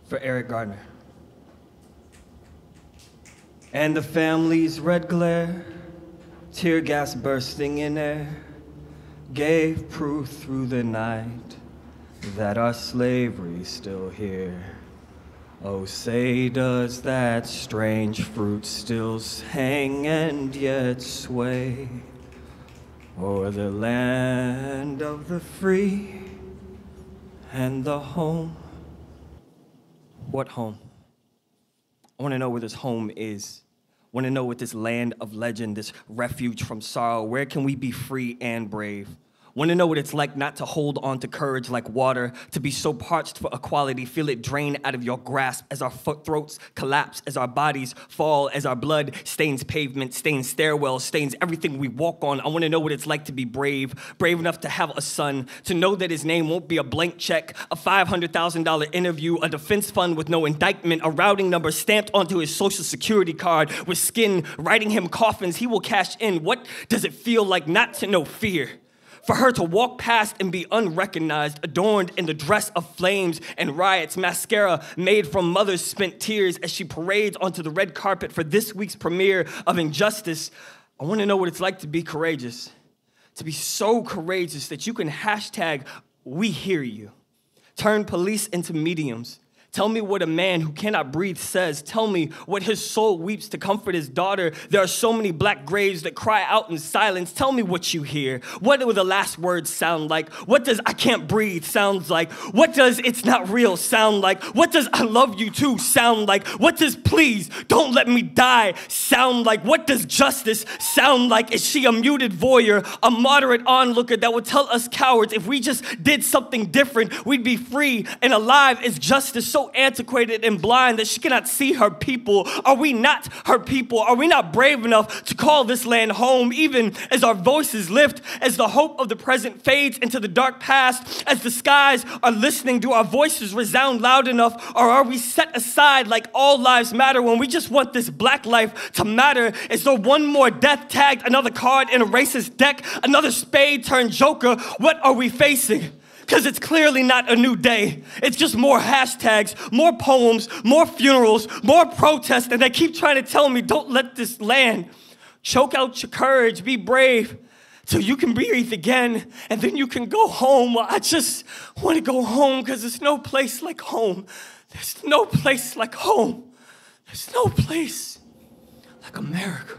for Eric Gardner. And the family's red glare, tear gas bursting in air, gave proof through the night that our slavery's still here. Oh, say does that strange fruit still hang and yet sway o'er the land of the free and the home? What home? I want to know where this home is. I want to know what this land of legend, this refuge from sorrow, where can we be free and brave? Want to know what it's like not to hold on to courage like water, to be so parched for equality, feel it drain out of your grasp as our throats collapse, as our bodies fall, as our blood stains pavement, stains stairwells, stains everything we walk on. I want to know what it's like to be brave enough to have a son, to know that his name won't be a blank check, a $500,000 interview, a defense fund with no indictment, a routing number stamped onto his social security card with skin writing him coffins he will cash in. What does it feel like not to know fear? For her to walk past and be unrecognized, adorned in the dress of flames and riots, mascara made from mother's spent tears as she parades onto the red carpet for this week's premiere of Injustice. I want to know what it's like to be courageous, to be so courageous that you can hashtag we hear you, turn police into mediums. Tell me what a man who cannot breathe says. Tell me what his soul weeps to comfort his daughter. There are so many black graves that cry out in silence. Tell me what you hear. What do the last words sound like? What does I can't breathe sound like? What does it's not real sound like? What does I love you too sound like? What does please don't let me die sound like? What does justice sound like? Is she a muted voyeur, a moderate onlooker that would tell us cowards if we just did something different, we'd be free and alive? Is justice so antiquated and blind that she cannot see her people? Are we not her people? Are we not brave enough to call this land home, even as our voices lift, as the hope of the present fades into the dark past, as the skies are listening? Do our voices resound loud enough, or are we set aside like all lives matter when we just want this black life to matter? Is there one more death tagged, another card in a racist deck, another spade turned joker? What are we facing? Because it's clearly not a new day. It's just more hashtags, more poems, more funerals, more protests, and they keep trying to tell me, don't let this land choke out your courage, be brave, till you can breathe again, and then you can go home. Well, I just want to go home because there's no place like home. There's no place like home. There's no place like America.